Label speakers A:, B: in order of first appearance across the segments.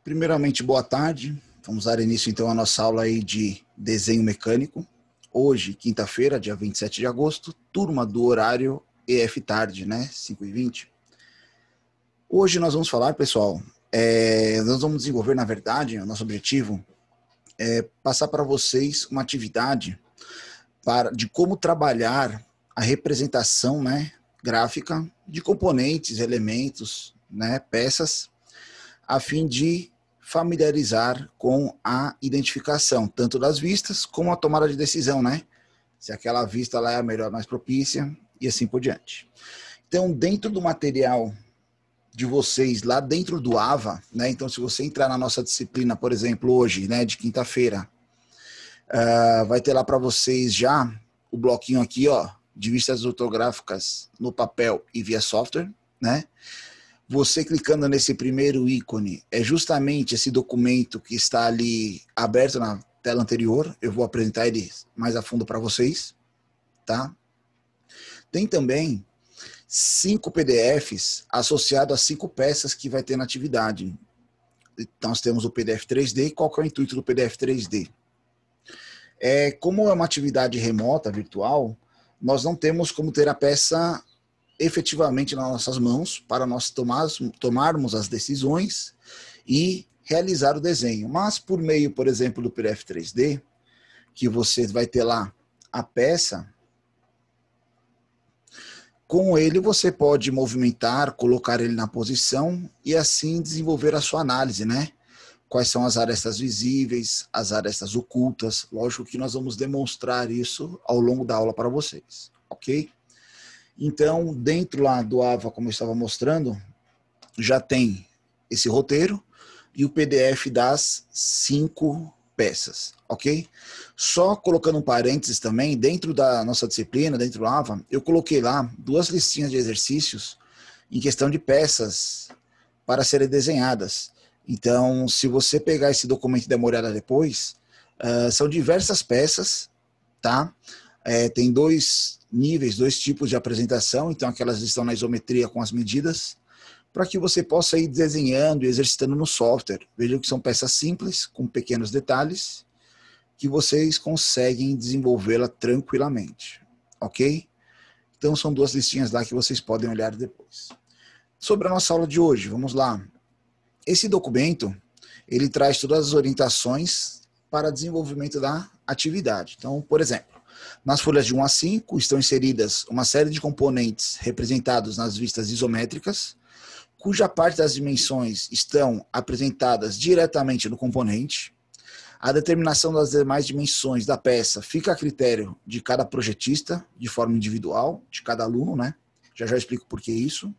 A: Primeiramente, boa tarde. Vamos dar início então à nossa aula aí de desenho mecânico. Hoje, quinta-feira, dia 27 de agosto, turma do horário EF tarde, né? 5h20. Hoje nós vamos falar, pessoal, nós vamos desenvolver, na verdade, o nosso objetivo é passar para vocês uma atividade de como trabalhar a representação, né, gráfica de componentes, elementos, né, peças, a fim de familiarizar com a identificação, tanto das vistas como a tomada de decisão, né? Se aquela vista lá é a melhor, mais propícia e assim por diante. Então, dentro do material de vocês, lá dentro do AVA, né? Então, se você entrar na nossa disciplina, por exemplo, hoje, né, de quinta-feira, vai ter lá para vocês já o bloquinho aqui, ó, de vistas ortográficas no papel e via software, né? Você clicando nesse primeiro ícone, é justamente esse documento que está ali aberto na tela anterior. Eu vou apresentar ele mais a fundo para vocês, tá? Tem também 5 PDFs associados a 5 peças que vai ter na atividade. Então, nós temos o PDF 3D. Qual que é o intuito do PDF 3D? Como é uma atividade remota, virtual, nós não temos como ter a peça efetivamente nas nossas mãos para nós tomarmos as decisões e realizar o desenho. Mas por meio, por exemplo, do PDF 3D, que você vai ter lá a peça, com ele você pode movimentar, colocar ele na posição e assim desenvolver a sua análise, né? Quais são as arestas visíveis, as arestas ocultas. Lógico que nós vamos demonstrar isso ao longo da aula para vocês, ok? Então, dentro lá do AVA, como eu estava mostrando, já tem esse roteiro e o PDF das 5 peças, ok? Só colocando um parênteses também, dentro da nossa disciplina, dentro do AVA, eu coloquei lá 2 listinhas de exercícios em questão de peças para serem desenhadas. Então, se você pegar esse documento e dar uma olhada depois, são diversas peças, tá? Tem 2 níveis, 2 tipos de apresentação, então aquelas estão na isometria com as medidas, para que você possa ir desenhando e exercitando no software. Vejam que são peças simples, com pequenos detalhes, que vocês conseguem desenvolvê-la tranquilamente, ok? Então são 2 listinhas lá que vocês podem olhar depois. Sobre a nossa aula de hoje, vamos lá. Esse documento, ele traz todas as orientações para desenvolvimento da atividade. Então, por exemplo, nas folhas de 1 a 5 estão inseridas uma série de componentes representados nas vistas isométricas, cuja parte das dimensões estão apresentadas diretamente no componente. A determinação das demais dimensões da peça fica a critério de cada projetista, de forma individual, de cada aluno, né? Já explico por que isso. O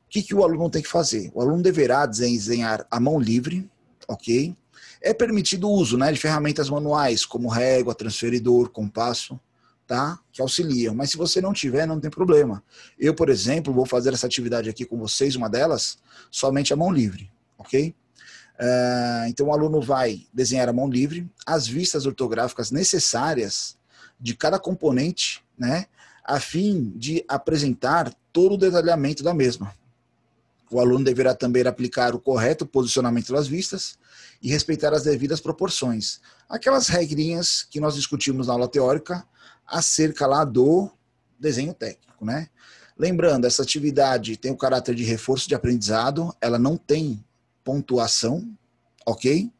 A: que o aluno tem que fazer? O aluno deverá desenhar à mão livre, ok? É permitido o uso, né, de ferramentas manuais, como régua, transferidor, compasso, tá? Que auxiliam. Mas se você não tiver, não tem problema. Eu, por exemplo, vou fazer essa atividade aqui com vocês, uma delas, somente à mão livre, ok? Então o aluno vai desenhar à mão livre as vistas ortográficas necessárias de cada componente, né, a fim de apresentar todo o detalhamento da mesma. O aluno deverá também aplicar o correto posicionamento das vistas e respeitar as devidas proporções. Aquelas regrinhas que nós discutimos na aula teórica acerca lá do desenho técnico, né? Lembrando, essa atividade tem o caráter de reforço de aprendizado, ela não tem pontuação, ok?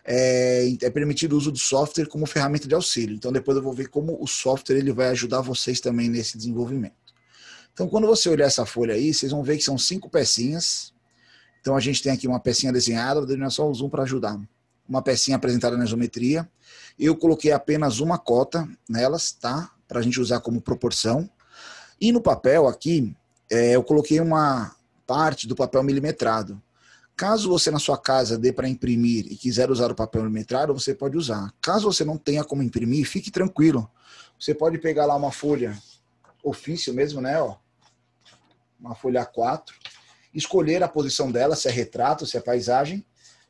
A: É permitido o uso do software como ferramenta de auxílio. Então depois eu vou ver como o software ele vai ajudar vocês também nesse desenvolvimento. Então, quando você olhar essa folha aí, vocês vão ver que são 5 pecinhas. Então, a gente tem aqui uma pecinha desenhada, vou dar só o zoom para ajudar. Uma pecinha apresentada na isometria. Eu coloquei apenas uma cota nelas, tá? Para a gente usar como proporção. E no papel aqui, eu coloquei uma parte do papel milimetrado. Caso você na sua casa dê para imprimir e quiser usar o papel milimetrado, você pode usar. Caso você não tenha como imprimir, fique tranquilo. Você pode pegar lá uma folha ofício mesmo, né? Ó, uma folha A4, escolher a posição dela, se é retrato, se é paisagem,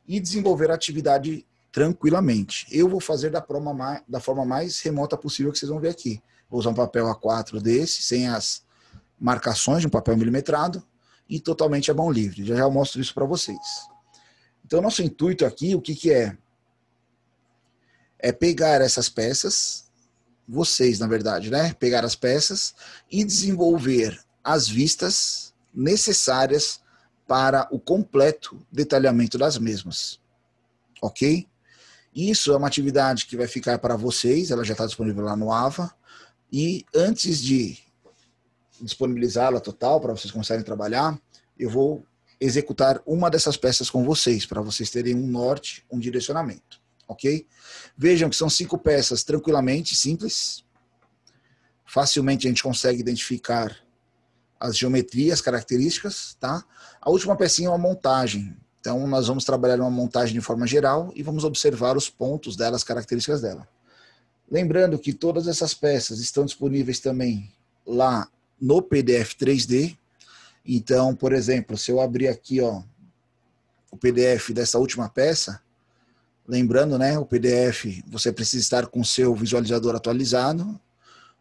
A: e desenvolver a atividade tranquilamente. Eu vou fazer da forma mais remota possível que vocês vão ver aqui. Vou usar um papel A4 desse, sem as marcações de um papel milimetrado, e totalmente a mão livre. Já mostro isso para vocês. Então, nosso intuito aqui, o que que é? É pegar essas peças, vocês, na verdade, né? Pegar as peças e desenvolver as vistas necessárias para o completo detalhamento das mesmas, ok? Isso é uma atividade que vai ficar para vocês, ela já está disponível lá no AVA, e antes de disponibilizá-la total para vocês começarem a trabalhar, eu vou executar uma dessas peças com vocês, para vocês terem um norte, um direcionamento, ok? Vejam que são 5 peças tranquilamente simples, facilmente a gente consegue identificar as geometrias, características, tá? A última pecinha é uma montagem, então nós vamos trabalhar uma montagem de forma geral e vamos observar os pontos dela, as características dela. Lembrando que todas essas peças estão disponíveis também lá no PDF 3D. Então, por exemplo, se eu abrir aqui, ó, o PDF dessa última peça, lembrando, né, o PDF, você precisa estar com o seu visualizador atualizado.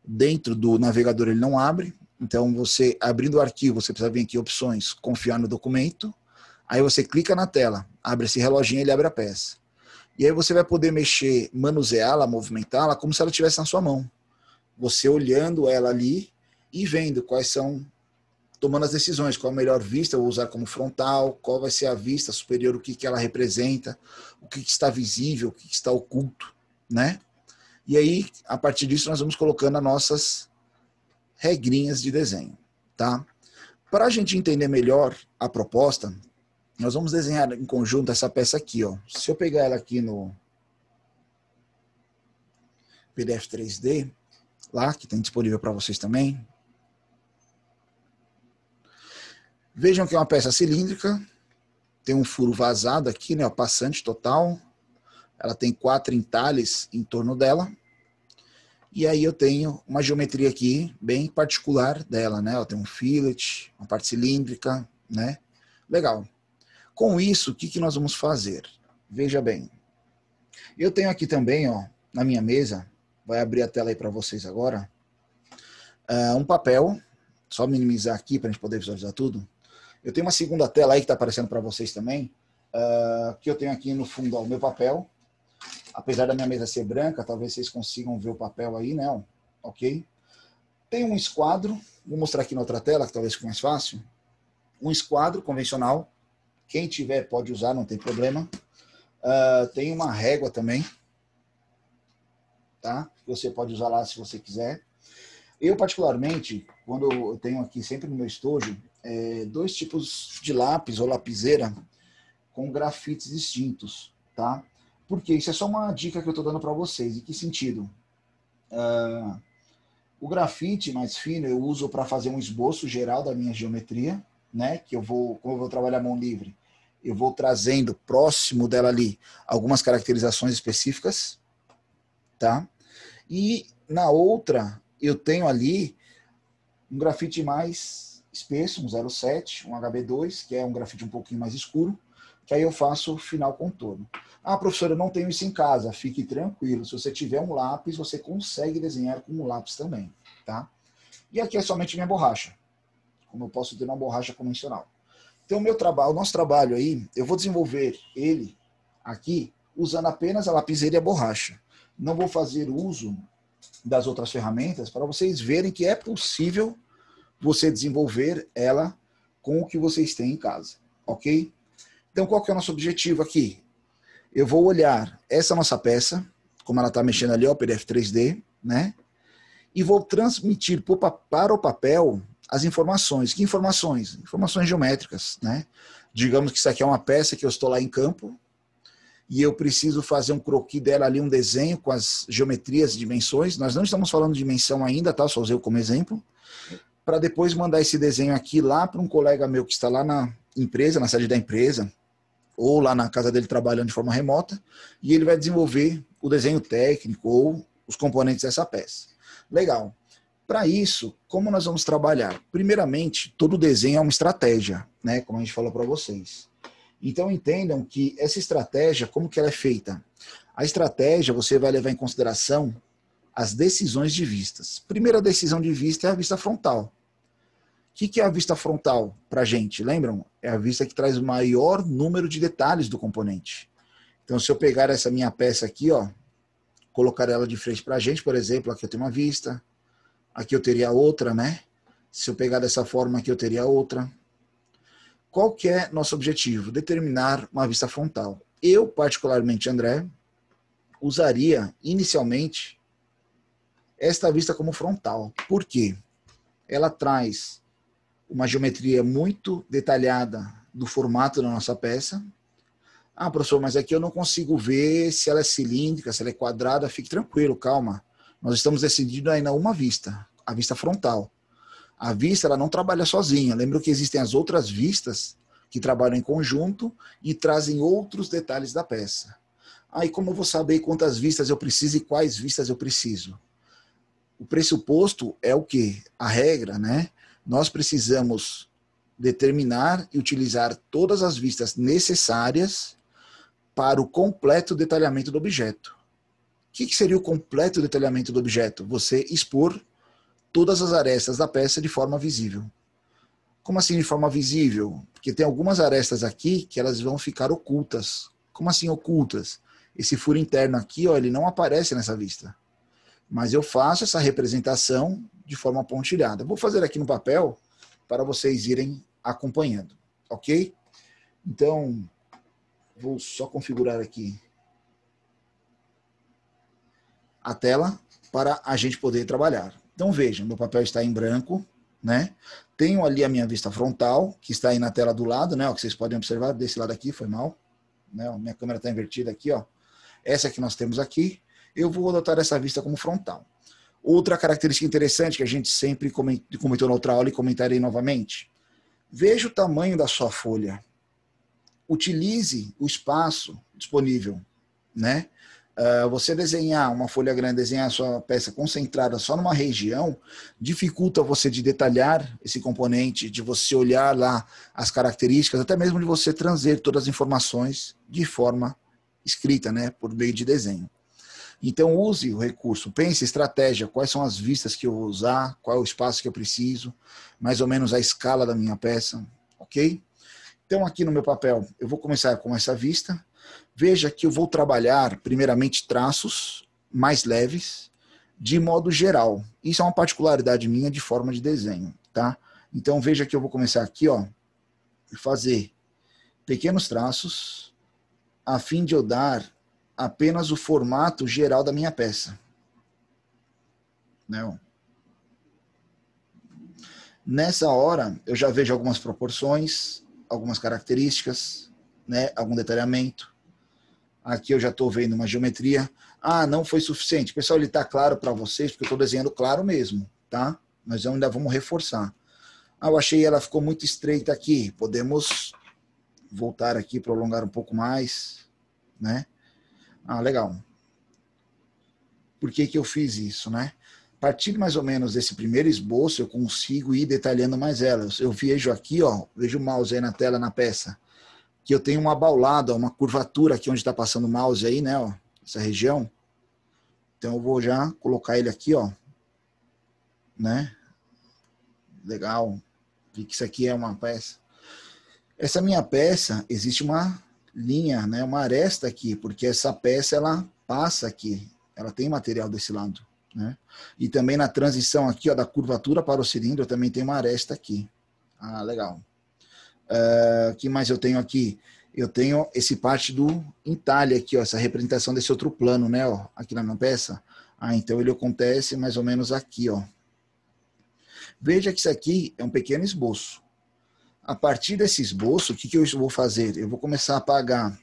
A: Dentro do navegador ele não abre. Então, você abrindo o arquivo, você precisa vir aqui opções, confiar no documento. Aí você clica na tela, abre esse reloginho e ele abre a peça. E aí você vai poder mexer, manuseá-la, movimentá-la como se ela estivesse na sua mão. Você olhando ela ali e vendo quais são, tomando as decisões, qual a melhor vista eu vou usar como frontal, qual vai ser a vista superior, o que que ela representa, o que que está visível, o que que está oculto, né? E aí, a partir disso, nós vamos colocando as nossas regrinhas de desenho, tá? Para a gente entender melhor a proposta, nós vamos desenhar em conjunto essa peça aqui, ó. Se eu pegar ela aqui no PDF 3D, lá, que tem disponível para vocês também. Vejam que é uma peça cilíndrica, tem um furo vazado aqui, né, o passante total. Ela tem 4 entalhes em torno dela. E aí eu tenho uma geometria aqui bem particular dela, né? Ela tem um fillet, uma parte cilíndrica, né? Legal. Com isso, o que que nós vamos fazer? Veja bem. Eu tenho aqui também, ó, na minha mesa, vai abrir a tela aí para vocês agora, um papel, só minimizar aqui para a gente poder visualizar tudo. Eu tenho uma segunda tela aí que está aparecendo para vocês também, que eu tenho aqui no fundo, ó, o meu papel. Apesar da minha mesa ser branca, talvez vocês consigam ver o papel aí, né? Ok? Tem um esquadro, vou mostrar aqui na outra tela, que talvez fique mais fácil. Um esquadro convencional, quem tiver pode usar, não tem problema. Tem uma régua também, tá? Você pode usar lá se você quiser. Eu, particularmente, quando eu tenho aqui sempre no meu estojo, 2 tipos de lápis ou lapiseira com grafites distintos, tá? Porque isso é só uma dica que eu estou dando para vocês. Em que sentido? O grafite mais fino eu uso para fazer um esboço geral da minha geometria, né? Que como eu vou trabalhar mão livre, eu vou trazendo próximo dela ali algumas caracterizações específicas, tá? E na outra eu tenho ali um grafite mais espesso, um 07, um HB2, que é um grafite um pouquinho mais escuro, que aí eu faço o final contorno. Ah, professor, eu não tenho isso em casa. Fique tranquilo. Se você tiver um lápis, você consegue desenhar com um lápis também, tá? E aqui é somente minha borracha, como eu posso ter uma borracha convencional. Então, o nosso trabalho aí, eu vou desenvolver ele aqui usando apenas a lapiseira e a borracha. Não vou fazer uso das outras ferramentas para vocês verem que é possível você desenvolver ela com o que vocês têm em casa, ok? Então, qual que é o nosso objetivo aqui? Eu vou olhar essa nossa peça, como ela está mexendo ali, ó, o PDF 3D, né? E vou transmitir para o papel as informações. Que informações? Informações geométricas, né? Digamos que isso aqui é uma peça que eu estou lá em campo e eu preciso fazer um croquis dela ali, um desenho com as geometrias e dimensões. Nós não estamos falando de dimensão ainda, tá? Só usei como exemplo. Para depois mandar esse desenho aqui lá para um colega meu que está lá na empresa, na sede da empresa, ou lá na casa dele trabalhando de forma remota, e ele vai desenvolver o desenho técnico ou os componentes dessa peça. Legal. Para isso, como nós vamos trabalhar? Primeiramente, todo desenho é uma estratégia, né? Como a gente falou para vocês. Então entendam que essa estratégia, como que ela é feita? A estratégia você vai levar em consideração as decisões de vistas. Primeira decisão de vista é a vista frontal, que é a vista frontal para a gente? Lembram? É a vista que traz o maior número de detalhes do componente. Então, se eu pegar essa minha peça aqui, ó, colocar ela de frente para a gente, por exemplo, aqui eu tenho uma vista, aqui eu teria outra, né? Se eu pegar dessa forma aqui, eu teria outra. Qual que é nosso objetivo? Determinar uma vista frontal. Eu, particularmente, André, usaria inicialmente esta vista como frontal. Por quê? Ela traz uma geometria muito detalhada do formato da nossa peça. Ah, professor, mas aqui eu não consigo ver se ela é cilíndrica, se ela é quadrada. Fique tranquilo, calma. Nós estamos decidindo ainda uma vista, a vista frontal. A vista ela não trabalha sozinha. Lembra que existem as outras vistas que trabalham em conjunto e trazem outros detalhes da peça. Aí como eu vou saber quantas vistas eu preciso e quais vistas eu preciso? O pressuposto é o quê? A regra, né? Nós precisamos determinar e utilizar todas as vistas necessárias para o completo detalhamento do objeto. O que seria o completo detalhamento do objeto? Você expor todas as arestas da peça de forma visível. Como assim de forma visível? Porque tem algumas arestas aqui que elas vão ficar ocultas. Como assim ocultas? Esse furo interno aqui, ó, ele não aparece nessa vista. Mas eu faço essa representação de forma pontilhada. Vou fazer aqui no papel para vocês irem acompanhando, ok? Então, vou só configurar aqui a tela para a gente poder trabalhar. Então vejam, meu papel está em branco, né? Tenho ali a minha vista frontal, que está aí na tela do lado, né? Ó, que vocês podem observar, desse lado aqui, foi mal. Né? Ó, minha câmera está invertida aqui, ó. Essa que nós temos aqui, eu vou adotar essa vista como frontal. Outra característica interessante que a gente sempre comentou na outra aula e comentarei novamente. Veja o tamanho da sua folha. Utilize o espaço disponível, né? Você desenhar uma folha grande, desenhar a sua peça concentrada só numa região, dificulta você de detalhar esse componente, de você olhar lá as características, até mesmo de você trazer todas as informações de forma escrita, né, por meio de desenho. Então use o recurso, pense estratégia, quais são as vistas que eu vou usar, qual é o espaço que eu preciso, mais ou menos a escala da minha peça, ok? Então aqui no meu papel eu vou começar com essa vista. Veja que eu vou trabalhar primeiramente traços mais leves, de modo geral. Isso é uma particularidade minha de forma de desenho, tá? Então veja que eu vou começar aqui, ó, fazer pequenos traços, a fim de eu dar apenas o formato geral da minha peça. Né? Nessa hora, eu já vejo algumas proporções, algumas características, né? Algum detalhamento. Aqui eu já estou vendo uma geometria. Ah, não foi suficiente. Pessoal, ele está claro para vocês, porque eu estou desenhando claro mesmo, tá? Nós ainda vamos reforçar. Ah, eu achei ela ficou muito estreita aqui. Podemos voltar aqui, prolongar um pouco mais, né? Ah, legal. Por que que eu fiz isso, né? A partir mais ou menos desse primeiro esboço, eu consigo ir detalhando mais ela. Eu vejo aqui, ó, vejo o mouse aí na tela, na peça, que eu tenho uma baulada, uma curvatura aqui onde está passando o mouse aí, né, ó, essa região. Então eu vou já colocar ele aqui, ó, né? Legal. Vi que isso aqui é uma peça. Essa minha peça, existe uma linha, né, uma aresta aqui, porque essa peça ela passa aqui, ela tem material desse lado, né? E também na transição aqui, ó, da curvatura para o cilindro, também tem uma aresta aqui. Ah, legal. O que mais eu tenho aqui? Eu tenho esse parte do entalhe aqui, ó, essa representação desse outro plano, né, ó, aqui na minha peça. Ah, então ele acontece mais ou menos aqui, ó. Veja que isso aqui é um pequeno esboço. A partir desse esboço, o que que eu vou fazer? Eu vou começar a apagar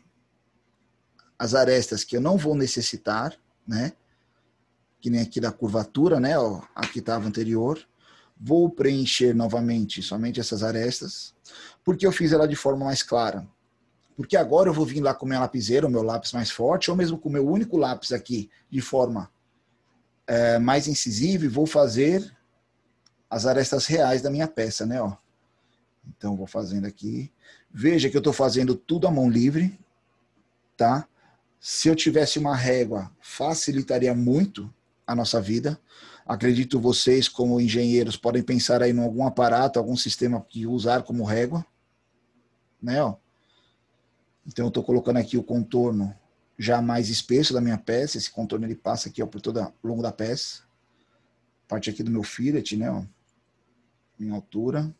A: as arestas que eu não vou necessitar, né? Que nem aqui da curvatura, né, ó, aqui estava anterior. Vou preencher novamente somente essas arestas, porque eu fiz ela de forma mais clara. Porque agora eu vou vir lá com minha lapiseira, o meu lápis mais forte, ou mesmo com o meu único lápis aqui, de forma mais incisiva, e vou fazer as arestas reais da minha peça, né? Ó. Então, vou fazendo aqui. Veja que eu estou fazendo tudo à mão livre, tá? Se eu tivesse uma régua, facilitaria muito a nossa vida. Acredito vocês, como engenheiros, podem pensar aí em algum aparato, algum sistema que usar como régua, né? Ó. Então eu estou colocando aqui o contorno já mais espesso da minha peça. Esse contorno ele passa aqui, ó, por todo o longo da peça. Parte aqui do meu fillet, né? Ó, em altura.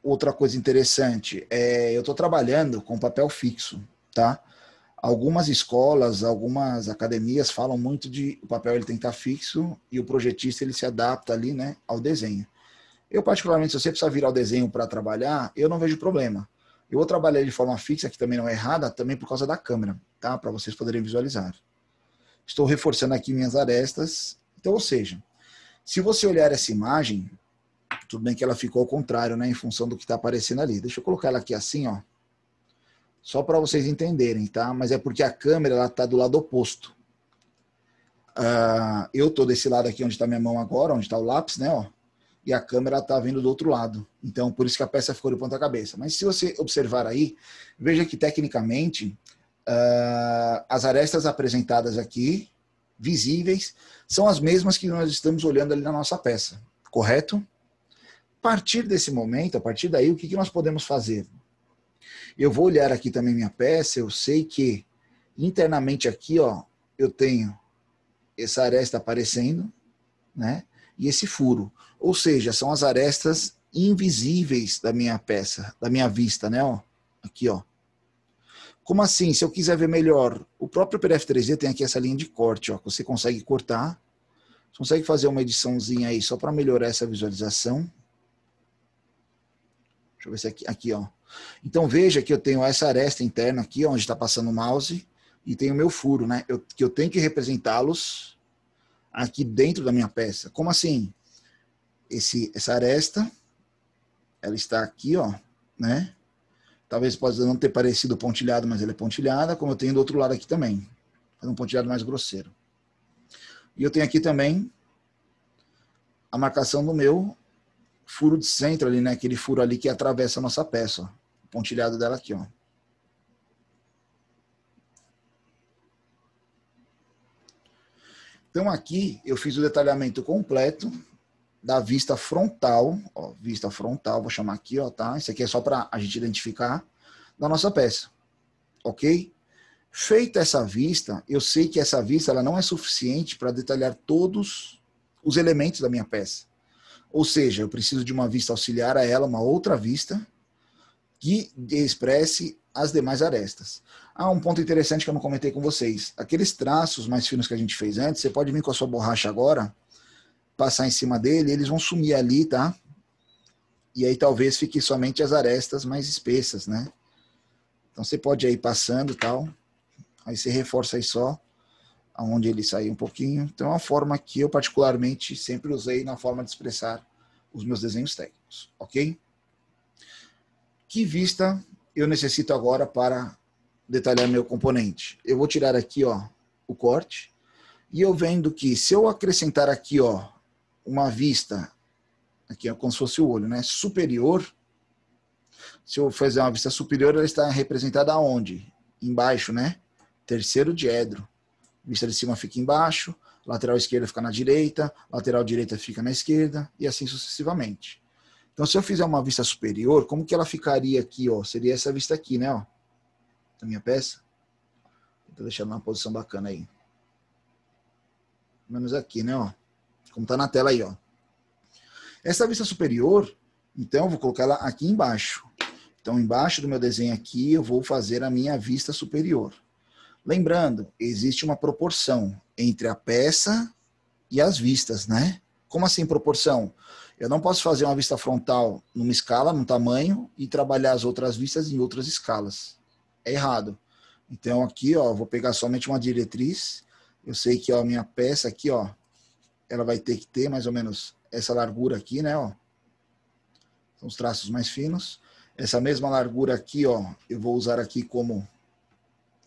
A: Outra coisa interessante, eu estou trabalhando com papel fixo, tá? Algumas escolas, algumas academias falam muito de o papel ele tem que estar fixo e o projetista ele se adapta ali, né, ao desenho. Eu particularmente, se você precisar virar o desenho para trabalhar, eu não vejo problema. Eu vou trabalhar de forma fixa, que também não é errada, também por causa da câmera, tá? Para vocês poderem visualizar. Estou reforçando aqui minhas arestas. Então, ou seja, se você olhar essa imagem, tudo bem que ela ficou ao contrário, né, em função do que está aparecendo ali. Deixa eu colocar ela aqui assim, ó. Só para vocês entenderem, tá? Mas é porque a câmera ela está do lado oposto. Eu estou desse lado aqui onde está minha mão agora, onde está o lápis, né? Ó, e a câmera está vindo do outro lado. Então, por isso que a peça ficou de ponta cabeça. Mas se você observar aí, veja que tecnicamente as arestas apresentadas aqui, visíveis, são as mesmas que nós estamos olhando ali na nossa peça, correto? A partir desse momento, a partir daí, o que nós podemos fazer? Eu vou olhar aqui também minha peça, eu sei que internamente aqui, ó, eu tenho essa aresta aparecendo, né? E esse furo. Ou seja, são as arestas invisíveis da minha peça, da minha vista, né? Ó, aqui, ó. Como assim? Se eu quiser ver melhor, o próprio PDF 3D tem aqui essa linha de corte, ó, que você consegue cortar. Você consegue fazer uma ediçãozinha aí só para melhorar essa visualização. Deixa eu ver se aqui, ó. Então veja que eu tenho essa aresta interna aqui, onde está passando o mouse, e tem o meu furo, né? Que eu tenho que representá-los aqui dentro da minha peça. Como assim? Essa aresta, ela está aqui, ó, né? Talvez possa não ter parecido pontilhado, mas ela é pontilhada, como eu tenho do outro lado aqui também. Faz um pontilhado mais grosseiro. E eu tenho aqui também a marcação do meu furo de centro ali, né? Aquele furo ali que atravessa a nossa peça, ó. O pontilhado dela aqui, ó. Então aqui eu fiz o detalhamento completo da vista frontal, ó, vista frontal, vou chamar aqui, ó, tá? Isso aqui é só para a gente identificar da nossa peça, ok? Feita essa vista, eu sei que essa vista ela não é suficiente para detalhar todos os elementos da minha peça. Ou seja, eu preciso de uma vista auxiliar a ela, uma outra vista, que expresse as demais arestas. Um ponto interessante que eu não comentei com vocês. Aqueles traços mais finos que a gente fez antes, você pode vir com a sua borracha agora, passar em cima dele, eles vão sumir ali, tá? E aí talvez fique somente as arestas mais espessas, né? Então você pode ir passando e tal, aí você reforça aí só aonde ele sair um pouquinho. Então é uma forma que eu particularmente sempre usei na forma de expressar os meus desenhos técnicos, ok? Que vista eu necessito agora para detalhar meu componente? Eu vou tirar aqui, ó, o corte, e eu vendo que se eu acrescentar aqui, ó, uma vista, aqui é como se fosse o olho, né, superior, se eu fazer uma vista superior, ela está representada aonde? Embaixo, né? Terceiro diedro. Vista de cima fica embaixo, lateral esquerda fica na direita, lateral direita fica na esquerda, e assim sucessivamente. Então, se eu fizer uma vista superior, como que ela ficaria aqui, ó? Seria essa vista aqui, né, ó? Da minha peça. Vou deixar numa posição bacana aí. Menos aqui, né, ó? Como tá na tela aí, ó. Essa vista superior, então, eu vou colocar ela aqui embaixo. Então, embaixo do meu desenho aqui, eu vou fazer a minha vista superior. Lembrando, existe uma proporção entre a peça e as vistas, né? Como assim proporção? Eu não posso fazer uma vista frontal numa escala, num tamanho, e trabalhar as outras vistas em outras escalas. É errado. Então, aqui, ó, vou pegar somente uma diretriz. Eu sei que ó, a minha peça aqui, ó, ela vai ter que ter mais ou menos essa largura aqui, né, ó. São os traços mais finos. Essa mesma largura aqui, ó, eu vou usar aqui como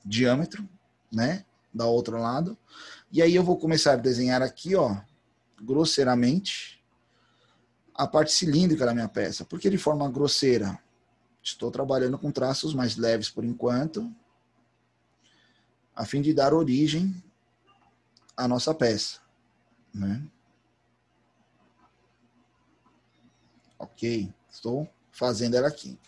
A: diâmetro, né, da outro lado. E aí eu vou começar a desenhar aqui, ó, grosseiramente, a parte cilíndrica da minha peça. Por que de forma grosseira? Estou trabalhando com traços mais leves por enquanto, a fim de dar origem a nossa peça, né? Ok, estou fazendo ela aqui.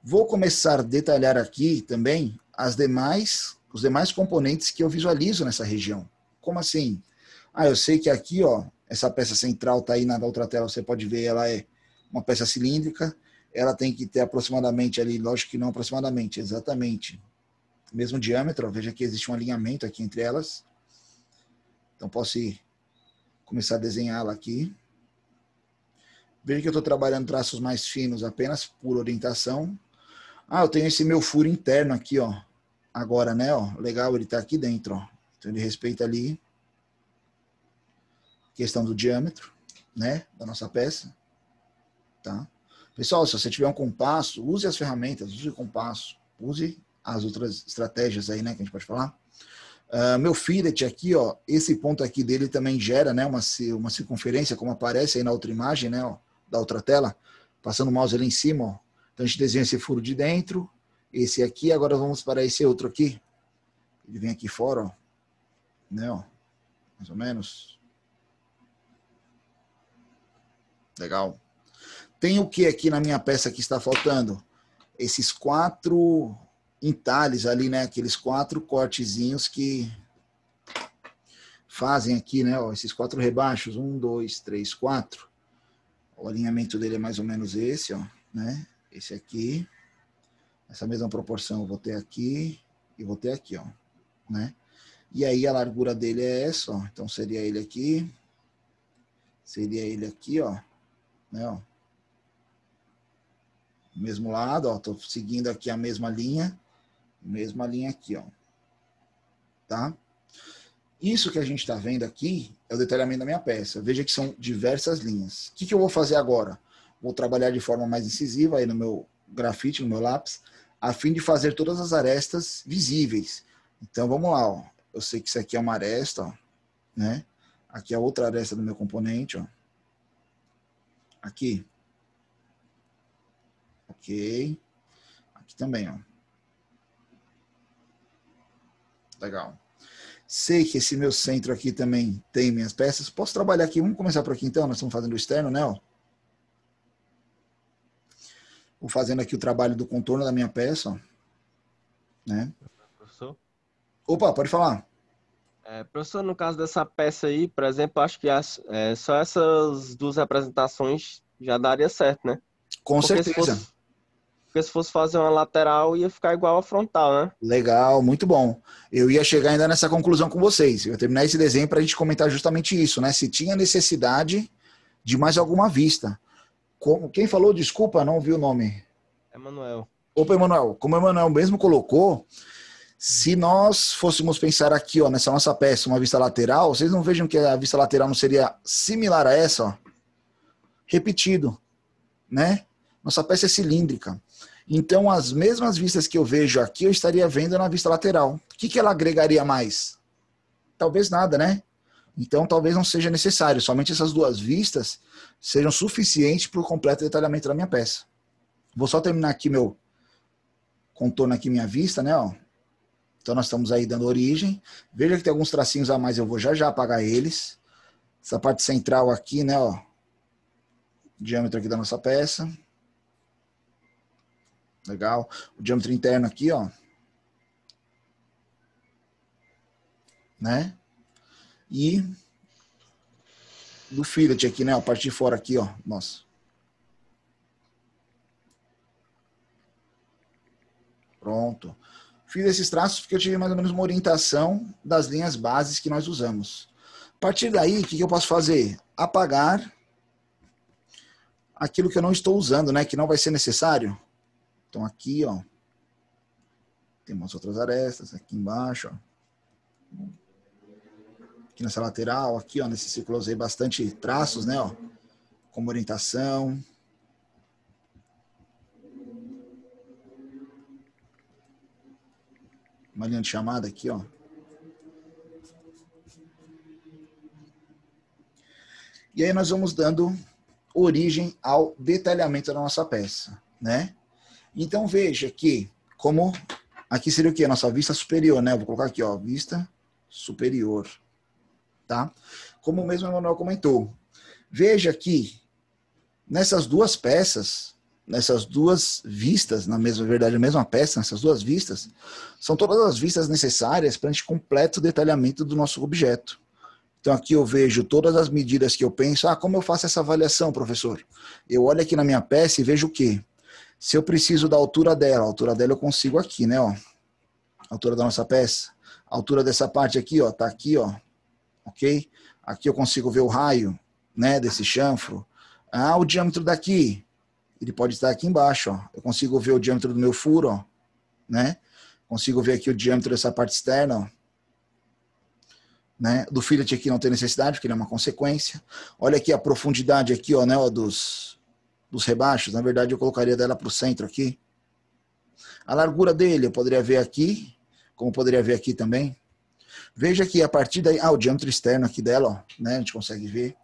A: Vou começar a detalhar aqui também os demais componentes que eu visualizo nessa região. Como assim? Eu sei que aqui, ó, essa peça central está aí na outra tela, você pode ver, ela é uma peça cilíndrica, ela tem que ter aproximadamente ali, lógico que não aproximadamente, exatamente o mesmo diâmetro, ó, veja que existe um alinhamento aqui entre elas. Então posso começar a desenhá-la aqui. Veja que eu estou trabalhando traços mais finos apenas por orientação. Eu tenho esse meu furo interno aqui, ó. Agora, né, ó. Legal, ele tá aqui dentro, ó. Então ele respeita ali a questão do diâmetro, né, da nossa peça. Tá? Pessoal, se você tiver um compasso, use as ferramentas, use o compasso, use as outras estratégias aí, né, que a gente pode falar. Meu fillet aqui, ó, esse ponto aqui dele também gera, né, uma circunferência, como aparece aí na outra imagem, né, ó, da outra tela, passando o mouse ali em cima, ó. Então a gente desenha esse furo de dentro, esse aqui, agora vamos para esse outro aqui. Ele vem aqui fora, ó, né, ó, mais ou menos. Legal. Tem o que aqui na minha peça que está faltando? Esses 4 entalhes ali, né, aqueles 4 cortezinhos que fazem aqui, né, ó, esses 4 rebaixos, 1, 2, 3, 4. O alinhamento dele é mais ou menos esse, ó, né? Esse aqui, essa mesma proporção eu vou ter aqui e vou ter aqui, ó, né? E aí a largura dele é essa, ó. Então seria ele aqui, ó, né, ó. Mesmo lado, ó, tô seguindo aqui a mesma linha aqui, ó. Tá? Isso que a gente está vendo aqui é o detalhamento da minha peça. Veja que são diversas linhas. O que eu vou fazer agora? Vou trabalhar de forma mais incisiva aí no meu grafite, no meu lápis, a fim de fazer todas as arestas visíveis. Então vamos lá, ó. Eu sei que isso aqui é uma aresta, ó, né? Aqui é outra aresta do meu componente, ó. Aqui. Ok. Aqui também, ó. Legal. Sei que esse meu centro aqui também tem minhas peças. Posso trabalhar aqui? Vamos começar por aqui então. Nós estamos fazendo o externo, né? Ó. Vou fazendo aqui o trabalho do contorno da minha peça, ó. Né?
B: Professor?
A: Opa, pode falar.
B: Professor, no caso dessa peça aí, por exemplo, acho que só essas 2 representações já daria certo, né?
A: Com
B: Porque se
A: certeza.
B: fosse, porque se fosse fazer uma lateral, ia ficar igual a frontal, né?
A: Legal, muito bom. Eu ia chegar ainda nessa conclusão com vocês. Eu ia terminar esse desenho para a gente comentar justamente isso, né? Se tinha necessidade de mais alguma vista. Quem falou, desculpa, não ouvi o nome.
B: Emanuel.
A: Opa, Emanuel. Como o Emanuel mesmo colocou, se nós fôssemos pensar aqui, ó, nessa nossa peça, uma vista lateral, vocês não vejam que a vista lateral não seria similar a essa, ó? Repetido, né? Nossa peça é cilíndrica. Então, as mesmas vistas que eu vejo aqui, eu estaria vendo na vista lateral. O que ela agregaria mais? Talvez nada, né? Então, talvez não seja necessário. Somente essas 2 vistas sejam suficientes para o completo detalhamento da minha peça. Vou só terminar aqui meu contorno aqui, minha vista, né? Ó. Então, nós estamos aí dando origem. Veja que tem alguns tracinhos a mais, eu vou já apagar eles. Essa parte central aqui, né? Ó. Diâmetro aqui da nossa peça. Legal. O diâmetro interno aqui, ó. Né? E do fillet aqui, né? A parte de fora aqui, ó. Nossa. Pronto. Fiz esses traços porque eu tive mais ou menos uma orientação das linhas bases que nós usamos. A partir daí, o que eu posso fazer? Apagar aquilo que eu não estou usando, né? Que não vai ser necessário. Então aqui, ó. Tem umas outras arestas aqui embaixo, ó. Aqui nessa lateral, aqui, ó. Nesse círculo eu usei bastante traços, né? Ó. Como orientação. Uma linha de chamada aqui, ó. E aí nós vamos dando origem ao detalhamento da nossa peça, né? Então veja que, como aqui seria o quê? A nossa vista superior, né? Eu vou colocar aqui, ó, vista superior. tá? Como o mesmo Emanuel comentou. Veja que nessas duas peças, nessas duas vistas, na mesma verdade, a mesma peça, nessas duas vistas, são todas as vistas necessárias para a gente completar o detalhamento do nosso objeto. Então aqui eu vejo todas as medidas que eu penso, como eu faço essa avaliação, professor? Eu olho aqui na minha peça e vejo o quê? Se eu preciso da altura dela, a altura dela eu consigo aqui, né, ó. A altura da nossa peça. A altura dessa parte aqui, ó, tá aqui, ó. Ok? Aqui eu consigo ver o raio, né, desse chanfro. O diâmetro daqui, ele pode estar aqui embaixo, ó. Eu consigo ver o diâmetro do meu furo, ó, né? Consigo ver aqui o diâmetro dessa parte externa, ó. Né? Do fillet aqui não tem necessidade, porque ele é uma consequência. Olha aqui a profundidade aqui, ó, né, ó, dos rebaixos. Na verdade, eu colocaria dela para o centro aqui. A largura dele eu poderia ver aqui, como poderia ver aqui também. Veja que a partir daí... o diâmetro externo aqui dela, ó, né, a gente consegue ver.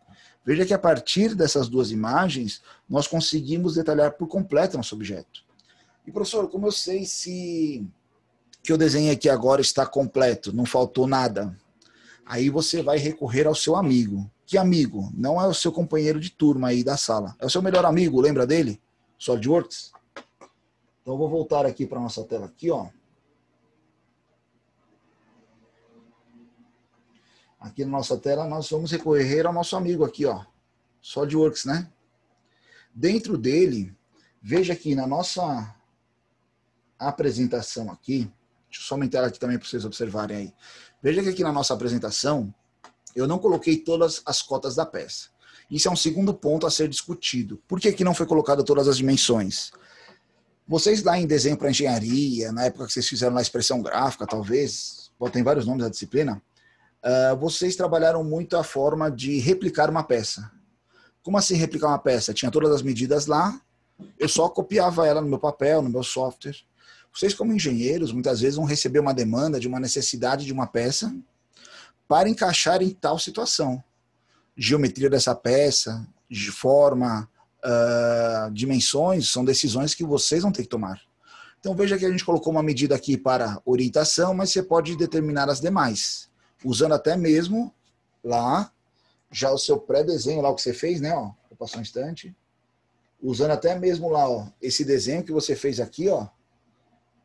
A: Veja que a partir dessas duas imagens, nós conseguimos detalhar por completo nosso objeto. E, professor, como eu sei se que eu desenhei aqui agora está completo, não faltou nada? Aí você vai recorrer ao seu amigo. Que amigo? Não é o seu companheiro de turma aí da sala. É o seu melhor amigo, lembra dele? SolidWorks. Então eu vou voltar aqui para a nossa tela aqui, ó. Aqui na nossa tela nós vamos recorrer ao nosso amigo aqui, ó. SolidWorks, né? Dentro dele, veja aqui na nossa apresentação aqui, deixa eu só aumentar aqui também para vocês observarem aí. Veja que aqui na nossa apresentação, eu não coloquei todas as cotas da peça. Isso é um segundo ponto a ser discutido. Por que que não foi colocado todas as dimensões? Vocês lá em desenho para engenharia, na época que vocês fizeram lá expressão gráfica, talvez, tem vários nomes da disciplina, vocês trabalharam muito a forma de replicar uma peça. Como assim replicar uma peça? Tinha todas as medidas lá, eu só copiava ela no meu papel, no meu software. Vocês, como engenheiros, muitas vezes vão receber uma demanda de uma necessidade de uma peça para encaixar em tal situação. Geometria dessa peça, de forma, dimensões, são decisões que vocês vão ter que tomar. Então veja que a gente colocou uma medida aqui para orientação, mas você pode determinar as demais, usando até mesmo lá, já o seu pré-desenho, lá o que você fez, né? Ó, vou passar um instante. Usando até mesmo lá, ó, esse desenho que você fez aqui, ó,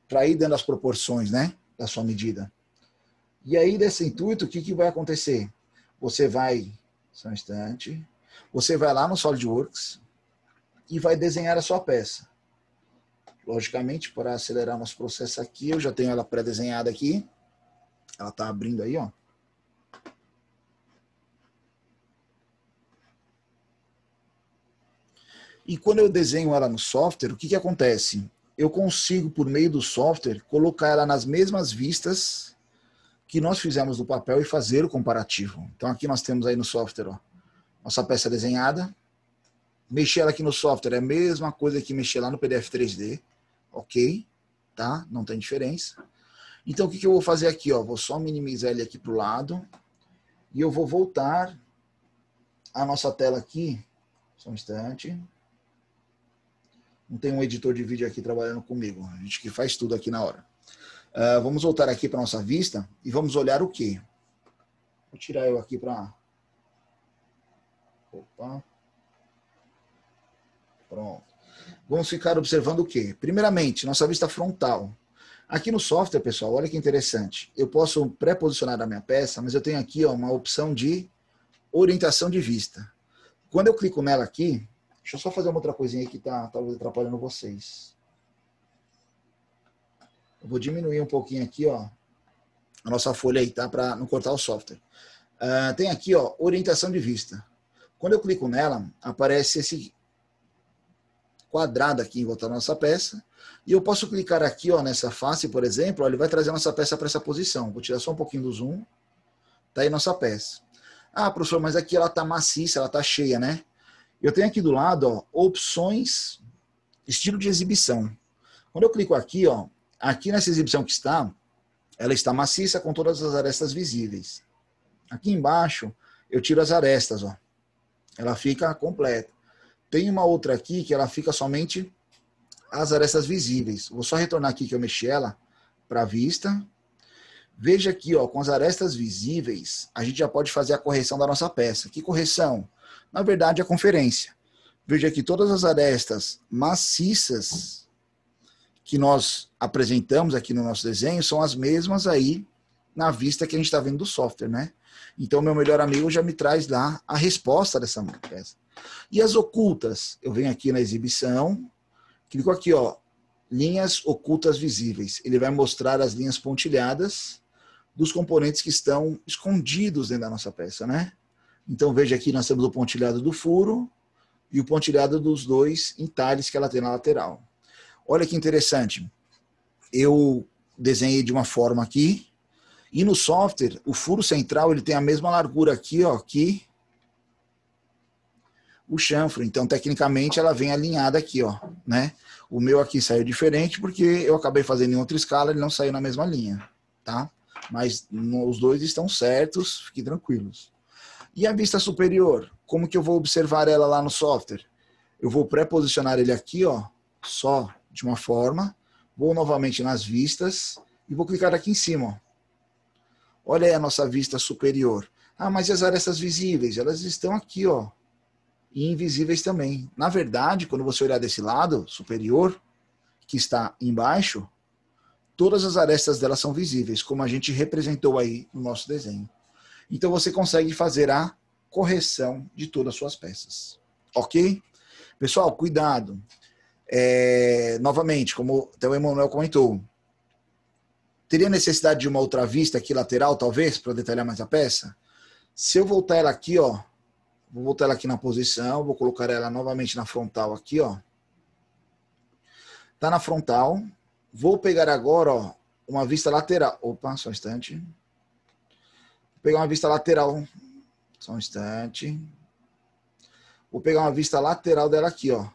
A: para ir dando as proporções, né, da sua medida. E aí, desse intuito, o que vai acontecer? Você vai, só um instante, você vai lá no SolidWorks e vai desenhar a sua peça. Logicamente, para acelerar nosso processo aqui, eu já tenho ela pré-desenhada aqui. Ela está abrindo aí, ó. E quando eu desenho ela no software, o que acontece? Eu consigo, por meio do software, colocar ela nas mesmas vistas que nós fizemos no papel e fazer o comparativo. Então aqui nós temos aí no software, ó, nossa peça desenhada. Mexer ela aqui no software é a mesma coisa que mexer lá no PDF 3D. Ok? Tá? Não tem diferença. Então o que eu vou fazer aqui? Ó? Vou só minimizar ele aqui para o lado. E eu vou voltar a nossa tela aqui. Só um instante. Não tem um editor de vídeo aqui trabalhando comigo. A gente que faz tudo aqui na hora. Vamos voltar aqui para a nossa vista e vamos olhar o quê? Vou tirar eu aqui para... Opa. Pronto. Vamos ficar observando o quê? Primeiramente, nossa vista frontal. Aqui no software, pessoal, olha que interessante. Eu posso pré-posicionar a minha peça, mas eu tenho aqui, ó, uma opção de orientação de vista. Quando eu clico nela aqui, deixa eu só fazer uma outra coisinha que está talvez atrapalhando vocês. Eu vou diminuir um pouquinho aqui, ó, a nossa folha aí, tá? Para não cortar o software. Tem aqui, ó, orientação de vista. Quando eu clico nela, aparece esse quadrado aqui em volta da nossa peça. E eu posso clicar aqui, ó, nessa face, por exemplo, ó, ele vai trazer a nossa peça para essa posição. Vou tirar só um pouquinho do zoom. Tá aí nossa peça. Professor, mas aqui ela tá maciça, ela tá cheia, né? Eu tenho aqui do lado, ó, opções, estilo de exibição. Quando eu clico aqui, ó, aqui nessa exibição que está, ela está maciça com todas as arestas visíveis. Aqui embaixo, eu tiro as arestas, ó. Ela fica completa. Tem uma outra aqui que ela fica somente as arestas visíveis. Vou só retornar aqui que eu mexi ela para a vista. Veja aqui, ó, com as arestas visíveis, a gente já pode fazer a correção da nossa peça. Que correção? Na verdade, a conferência. Veja aqui, todas as arestas maciças que nós apresentamos aqui no nosso desenho são as mesmas aí na vista que a gente está vendo do software, né? Então, meu melhor amigo já me traz lá a resposta dessa peça. E as ocultas? Eu venho aqui na exibição, clico aqui, ó, linhas ocultas visíveis. Ele vai mostrar as linhas pontilhadas dos componentes que estão escondidos dentro da nossa peça, né? Então, veja aqui, nós temos o pontilhado do furo e o pontilhado dos dois entalhes que ela tem na lateral. Olha que interessante. Eu desenhei de uma forma aqui, e no software, o furo central ele tem a mesma largura aqui, ó, que o chanfro. Então, tecnicamente, ela vem alinhada aqui, ó, né? O meu aqui saiu diferente porque eu acabei fazendo em outra escala, ele não saiu na mesma linha, tá? Mas os dois estão certos, fiquem tranquilos. E a vista superior? Como que eu vou observar ela lá no software? Eu vou pré-posicionar ele aqui, ó, só de uma forma, vou novamente nas vistas e vou clicar aqui em cima, ó. Olha aí a nossa vista superior. Ah, mas e as arestas visíveis? Elas estão aqui, ó, e invisíveis também. Na verdade, quando você olhar desse lado superior, que está embaixo, todas as arestas delas são visíveis, como a gente representou aí no nosso desenho. Então você consegue fazer a correção de todas as suas peças. Ok? Pessoal, cuidado. Novamente, como até o Emanuel comentou, teria necessidade de uma outra vista aqui lateral, talvez, para detalhar mais a peça? Se eu voltar ela aqui, ó, vou voltar ela aqui na posição, vou colocar ela novamente na frontal aqui, ó. Tá na frontal. Vou pegar agora, ó, uma vista lateral. Opa, só um instante. Vou pegar uma vista lateral. Só um instante. Vou pegar uma vista lateral dela aqui, ó.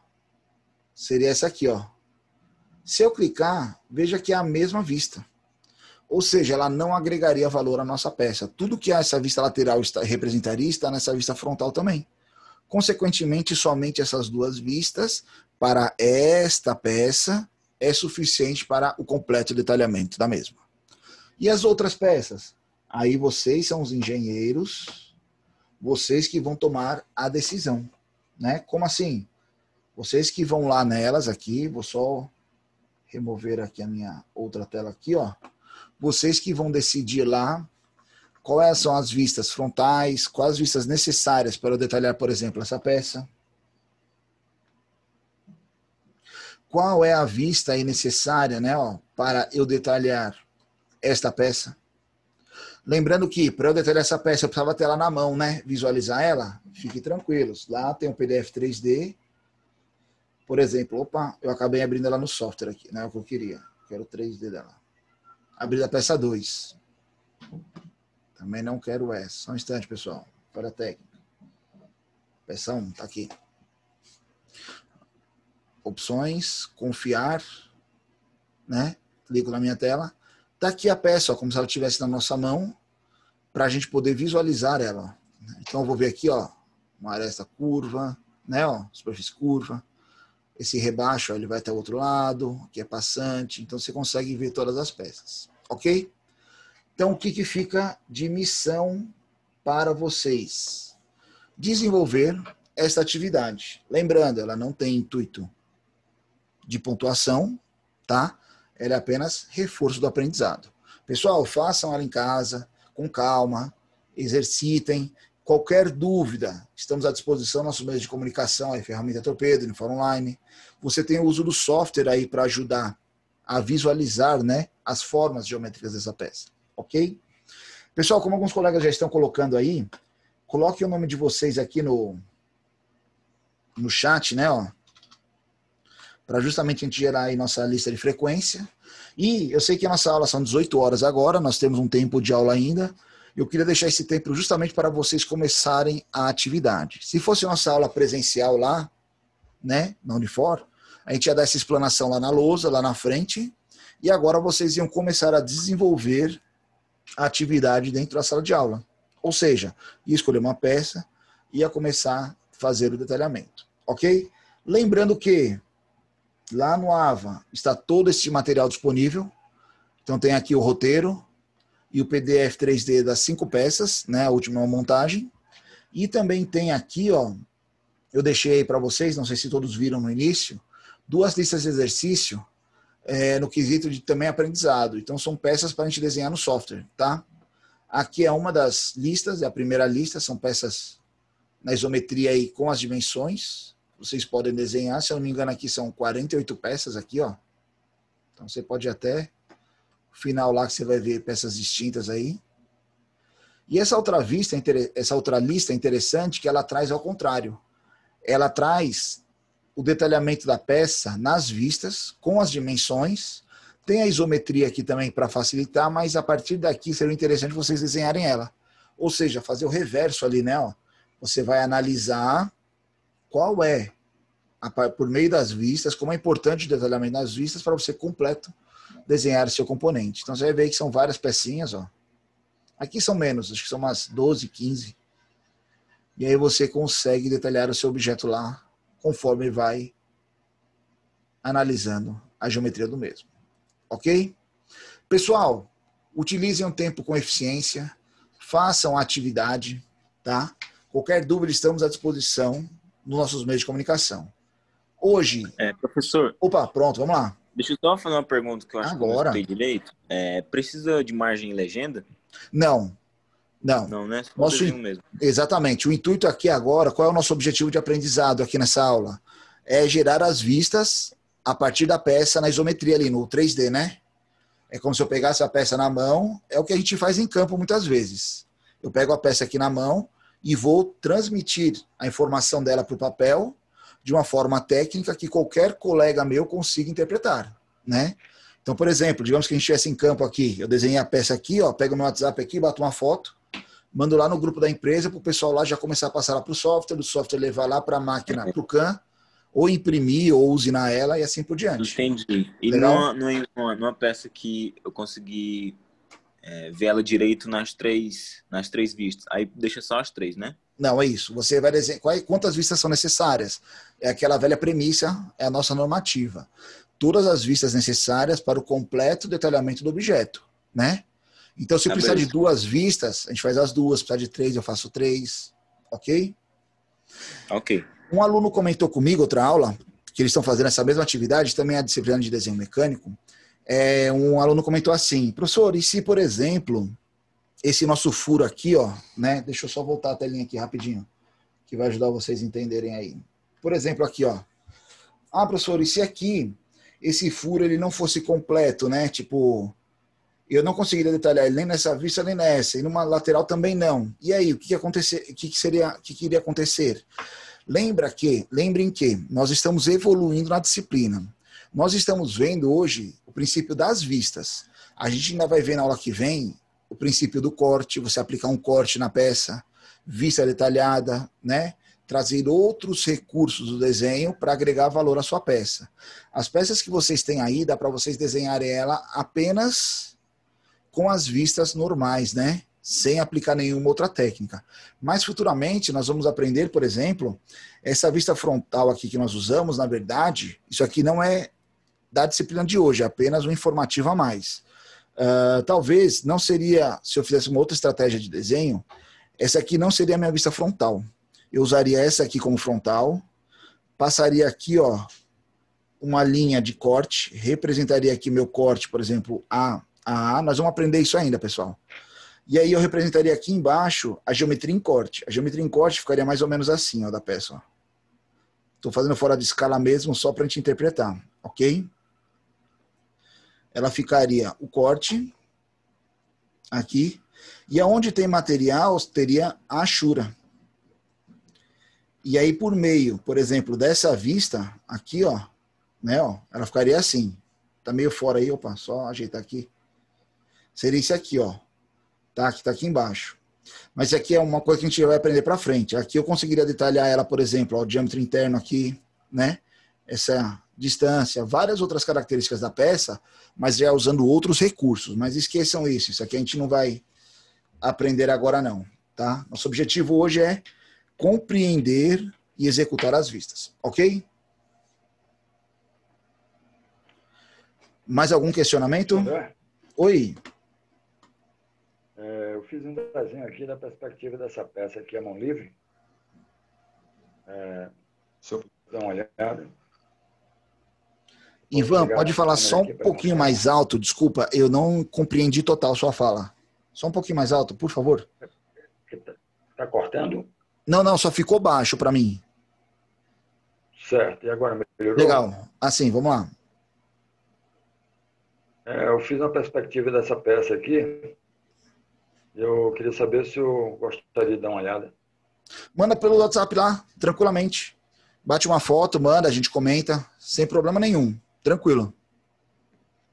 A: Seria essa aqui, ó. Se eu clicar, veja que é a mesma vista. Ou seja, ela não agregaria valor à nossa peça. Tudo que essa vista lateral representaria está nessa vista frontal também. Consequentemente, somente essas duas vistas para esta peça é suficiente para o completo detalhamento da mesma. E as outras peças? Aí vocês são os engenheiros, vocês que vão tomar a decisão, né? Como assim? Vocês que vão lá nelas aqui, vou só remover aqui a minha outra tela aqui, ó. Vocês que vão decidir lá quais são as vistas frontais, quais as vistas necessárias para eu detalhar, por exemplo, essa peça. Qual é a vista aí necessária, né, ó, para eu detalhar esta peça. Lembrando que, para eu detalhar essa peça, eu precisava ter ela na mão, né? Visualizar ela. Fiquem tranquilos. Lá tem um PDF 3D. Por exemplo, opa, eu acabei abrindo ela no software aqui, não é o que eu queria. Quero o 3D dela. Abrir a peça 2. Também não quero essa. Só um instante, pessoal. Para a técnica. Peça 1, tá aqui. Opções, confiar, né? Clico na minha tela. Tá aqui a peça, ó, como se ela estivesse na nossa mão, para a gente poder visualizar ela. Então eu vou ver aqui, ó, uma aresta curva, né? Ó, superfície curva. Esse rebaixo, ó, ele vai até o outro lado, aqui é passante, então você consegue ver todas as peças, ok? Então o que que fica de missão para vocês? Desenvolver esta atividade. Lembrando, ela não tem intuito de pontuação, tá? Ela é apenas reforço do aprendizado. Pessoal, façam ela em casa, com calma, exercitem. Qualquer dúvida, estamos à disposição nos nossos meios de comunicação, a ferramenta Torpedo, no Fórum Online. Você tem o uso do software aí para ajudar a visualizar, né, as formas geométricas dessa peça, ok? Pessoal, como alguns colegas já estão colocando aí, coloque o nome de vocês aqui no chat, né, ó, para justamente a gente gerar aí nossa lista de frequência. E eu sei que a nossa aula são 18 horas agora, nós temos um tempo de aula ainda. Eu queria deixar esse tempo justamente para vocês começarem a atividade. Se fosse nossa aula presencial lá, né, na Unifor, a gente ia dar essa explanação lá na lousa, lá na frente, e agora vocês iam começar a desenvolver a atividade dentro da sala de aula. Ou seja, ia escolher uma peça, ia começar a fazer o detalhamento, ok? Lembrando que lá no AVA está todo esse material disponível, então tem aqui o roteiro, e o PDF 3D das 5 peças, né, a última montagem. E também tem aqui, ó, eu deixei aí para vocês, não sei se todos viram no início, 2 listas de exercício no quesito de também aprendizado. Então são peças para a gente desenhar no software, tá? Aqui é uma das listas, é a primeira lista, são peças na isometria aí com as dimensões. Vocês podem desenhar, se eu não me engano aqui são 48 peças aqui, ó. Então você pode ir até o final lá que você vai ver peças distintas aí. E essa outra lista é interessante que ela traz ao contrário. Ela traz o detalhamento da peça nas vistas, com as dimensões. Tem a isometria aqui também para facilitar, mas a partir daqui seria interessante vocês desenharem ela. Ou seja, fazer o reverso ali, né? Ó. Você vai analisar qual é, por meio das vistas, como é importante o detalhamento nas vistas para você completo desenhar o seu componente. Então você vai ver que são várias pecinhas, ó. Aqui são menos, acho que são umas 12, 15. E aí você consegue detalhar o seu objeto lá, conforme vai analisando a geometria do mesmo. Ok? Pessoal, utilizem o tempo com eficiência, façam a atividade, tá? Qualquer dúvida, estamos à disposição nos nossos meios de comunicação. Hoje...
C: Professor...
A: Opa, pronto, vamos lá.
C: Deixa eu só fazer uma pergunta que eu acho que eu não escutei direito. Precisa de margem e legenda?
A: Não.
C: Não, né? Só desenho mesmo.
A: Exatamente. O intuito aqui agora, qual é o nosso objetivo de aprendizado aqui nessa aula? É gerar as vistas a partir da peça na isometria ali, no 3D, né? É como se eu pegasse a peça na mão, é o que a gente faz em campo muitas vezes. Eu pego a peça aqui na mão e vou transmitir a informação dela para o papel de uma forma técnica que qualquer colega meu consiga interpretar, né? Então, por exemplo, digamos que a gente estivesse em campo aqui, eu desenhei a peça aqui, ó, pego meu WhatsApp aqui, bato uma foto, mando lá no grupo da empresa para o pessoal lá já começar a passar lá para o software, do software levar lá para a máquina, para o CAM, ou imprimir, ou usinar ela e assim por diante.
C: Entendi. E numa peça que eu consegui ver ela direito nas três vistas, aí deixa só as 3, né?
A: Não, é isso. Você vai desenhar quantas vistas são necessárias. É aquela velha premissa, é a nossa normativa. Todas as vistas necessárias para o completo detalhamento do objeto, né? Então, se precisar de 2 vistas, a gente faz as 2. Se precisar de 3, eu faço 3. Ok?
C: Ok.
A: Um aluno comentou comigo, outra aula, que eles estão fazendo essa mesma atividade, também é a disciplina de desenho mecânico. Um aluno comentou assim, professor, e se, por exemplo, esse nosso furo aqui, ó, né? Deixa eu só voltar a telinha aqui rapidinho, que vai ajudar vocês a entenderem aí. Por exemplo, aqui, ó. Ah, professor, e se aqui, esse furo, ele não fosse completo, né? Tipo... eu não conseguiria detalhar ele nem nessa vista nem nessa, e numa lateral também não. E aí, o que iria acontecer? Lembrem que nós estamos evoluindo na disciplina. Nós estamos vendo hoje o princípio das vistas. A gente ainda vai ver na aula que vem o princípio do corte, você aplicar um corte na peça, vista detalhada, né? Trazer outros recursos do desenho para agregar valor à sua peça. As peças que vocês têm aí, dá para vocês desenharem ela apenas com as vistas normais, né? Sem aplicar nenhuma outra técnica. Mas futuramente nós vamos aprender, por exemplo, essa vista frontal aqui que nós usamos, na verdade, isso aqui não é da disciplina de hoje, é apenas um informativo a mais. Talvez não seria, se eu fizesse uma outra estratégia de desenho, essa aqui não seria a minha vista frontal. Eu usaria essa aqui como frontal, passaria aqui, ó, uma linha de corte, representaria aqui meu corte, por exemplo, nós vamos aprender isso ainda, pessoal. E aí eu representaria aqui embaixo a geometria em corte. A geometria em corte ficaria mais ou menos assim, ó, da peça. Estou fazendo fora de escala mesmo, só para a gente interpretar, ok? Ela ficaria o corte, aqui, e aonde tem material, teria a achura. E aí por meio, por exemplo, dessa vista, aqui, ó, né, ó, ela ficaria assim. Tá meio fora aí, opa, só ajeitar aqui. Seria isso aqui, ó. Tá? Que tá aqui embaixo. Mas isso aqui é uma coisa que a gente vai aprender para frente. Aqui eu conseguiria detalhar ela, por exemplo, ó, o diâmetro interno aqui, né? Essa distância, várias outras características da peça, mas já usando outros recursos. Mas esqueçam isso. Isso aqui a gente não vai aprender agora não, tá? Nosso objetivo hoje é compreender e executar as vistas, ok? Mais algum questionamento? Oi.
D: fiz um desenho aqui da perspectiva dessa peça aqui, a mão livre. Se eu puder dar uma olhada.
A: Ivan, pode falar só um pouquinho mais alto? Desculpa, eu não compreendi total sua fala. Só um pouquinho mais alto, por favor.
D: Está cortando?
A: Não, só ficou baixo para mim.
D: Certo, e agora melhorou?
A: Legal, assim, vamos lá.
D: Eu fiz uma perspectiva dessa peça aqui. Eu queria saber se eu gostaria de dar uma olhada.
A: Manda pelo WhatsApp lá, tranquilamente. Bate uma foto, manda, a gente comenta, sem problema nenhum. Tranquilo.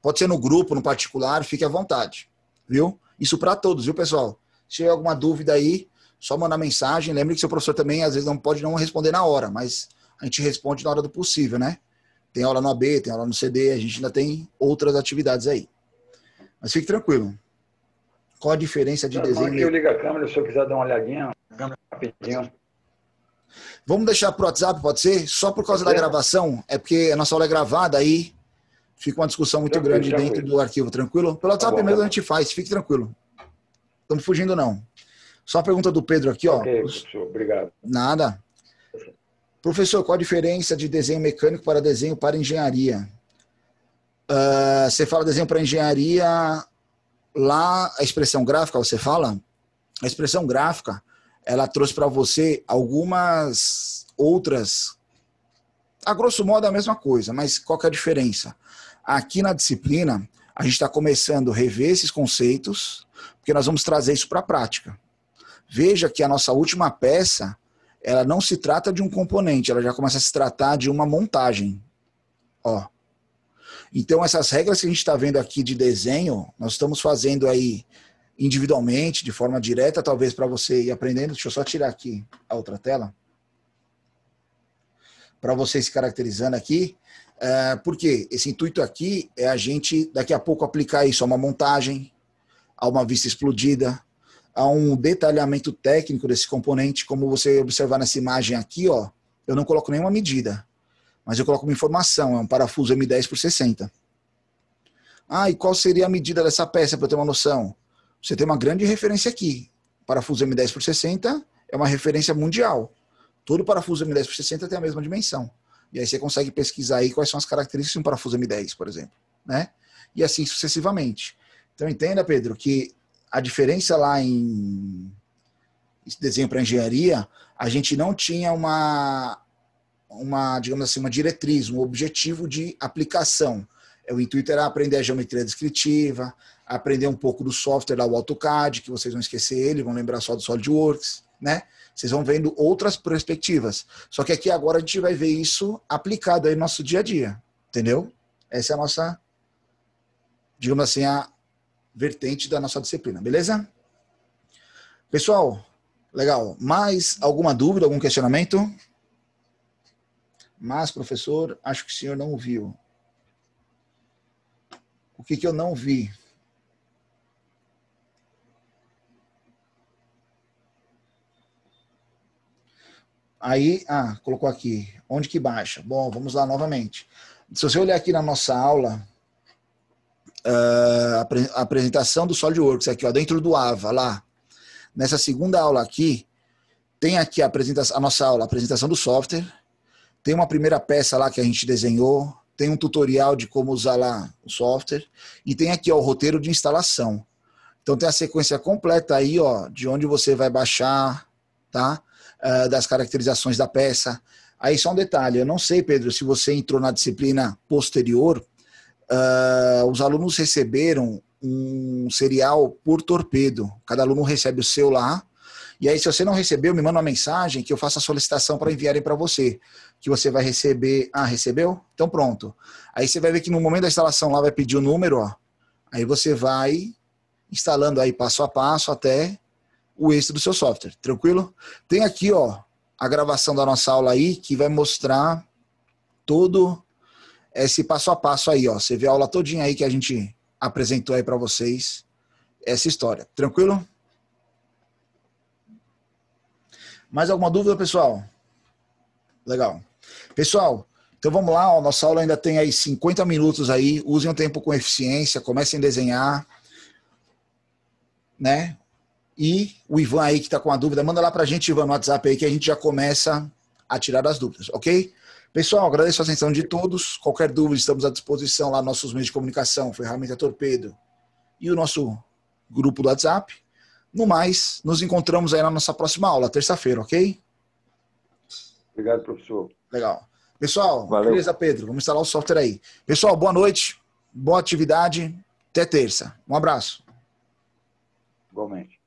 A: Pode ser no grupo, no particular, fique à vontade. Viu? Isso para todos, viu, pessoal? Se tiver alguma dúvida aí, só mandar mensagem. Lembre que seu professor também, às vezes, não pode não responder na hora, mas a gente responde na hora do possível, né? Tem aula no AB, tem aula no CD, a gente ainda tem outras atividades aí. Mas fique tranquilo. Qual a diferença de desenho?
D: Aqui eu ligo a câmera, se eu quiser dar uma olhadinha, rapidinho.
A: Vamos deixar para o WhatsApp, pode ser? Só por causa da gravação, é porque a nossa aula é gravada, aí fica uma discussão muito grande dentro do arquivo, tranquilo? Pelo WhatsApp mesmo a gente faz, fique tranquilo. Estamos fugindo não. Só a pergunta do Pedro aqui, ó.
D: Ok, professor, obrigado.
A: Nada. Professor, qual a diferença de desenho mecânico para desenho para engenharia? Você fala desenho para engenharia, lá a expressão gráfica, você fala? A expressão gráfica, ela trouxe para você algumas outras, a grosso modo é a mesma coisa, mas qual que é a diferença? Aqui na disciplina, a gente está começando a rever esses conceitos, porque nós vamos trazer isso para a prática. Veja que a nossa última peça, ela não se trata de um componente, ela já começa a se tratar de uma montagem. Ó. Então, essas regras que a gente está vendo aqui de desenho, nós estamos fazendo aí individualmente, de forma direta, talvez para você ir aprendendo. Deixa eu só tirar aqui a outra tela. Para você se caracterizando aqui. Porque esse intuito aqui é a gente, daqui a pouco, aplicar isso a uma montagem, a uma vista explodida, a um detalhamento técnico desse componente. Como você observar nessa imagem aqui, ó, eu não coloco nenhuma medida, mas eu coloco uma informação, é um parafuso M10 por 60. E qual seria a medida dessa peça, para eu ter uma noção? Você tem uma grande referência aqui. Parafuso M10 por 60 é uma referência mundial. Todo parafuso M10 por 60 tem a mesma dimensão. E aí você consegue pesquisar aí quais são as características de um parafuso M10, por exemplo. Né? E assim sucessivamente. Então entenda, Pedro, que a diferença lá em desenho para engenharia, a gente não tinha uma, digamos assim, uma diretriz, um objetivo de aplicação. O intuito era aprender a geometria descritiva, aprender um pouco do software lá, o AutoCAD, que vocês vão esquecer ele, vão lembrar só do SolidWorks, né? Vocês vão vendo outras perspectivas. Só que aqui agora a gente vai ver isso aplicado aí no nosso dia a dia, entendeu? Essa é a nossa, digamos assim, a vertente da nossa disciplina, beleza? Pessoal, legal. Mais alguma dúvida, algum questionamento? Mas, professor, acho que o senhor não viu. O que eu não vi? Aí, colocou aqui. Onde que baixa? Bom, vamos lá novamente. Se você olhar aqui na nossa aula, a apresentação do SolidWorks, aqui, ó, dentro do AVA, lá. Nessa segunda aula aqui, tem aqui a nossa aula, a apresentação do software. Tem uma primeira peça lá que a gente desenhou. Tem um tutorial de como usar lá o software. E tem aqui ó, o roteiro de instalação. Então tem a sequência completa aí, ó, de onde você vai baixar, tá? Das caracterizações da peça. Aí só um detalhe, eu não sei, Pedro, se você entrou na disciplina posterior, os alunos receberam um serial por torpedo. Cada aluno recebe o seu lá. E aí, se você não recebeu, me manda uma mensagem que eu faço a solicitação para enviarem para você. Que você vai receber... recebeu? Então pronto. Aí você vai ver que no momento da instalação lá vai pedir o número, ó. Aí você vai instalando aí passo a passo até o êxito do seu software. Tranquilo? Tem aqui, ó, a gravação da nossa aula aí que vai mostrar todo esse passo a passo aí, ó. Você vê a aula todinha aí que a gente apresentou aí para vocês essa história. Tranquilo? Mais alguma dúvida, pessoal? Legal. Pessoal, então vamos lá, ó, nossa aula ainda tem aí 50 minutos aí, usem o tempo com eficiência, comecem a desenhar, né? E o Ivan aí que está com a dúvida, manda lá para a gente, Ivan, no WhatsApp aí, que a gente já começa a tirar as dúvidas, ok? Pessoal, agradeço a atenção de todos. Qualquer dúvida, estamos à disposição lá nos nossos meios de comunicação, Ferramenta Torpedo e o nosso grupo do WhatsApp. No mais, nos encontramos aí na nossa próxima aula, terça-feira, ok?
D: Obrigado, professor.
A: Legal. Pessoal,
C: Valeu.
A: beleza, Pedro? Vamos instalar o software aí. Pessoal, boa noite, boa atividade, até terça. Um abraço.
D: Igualmente.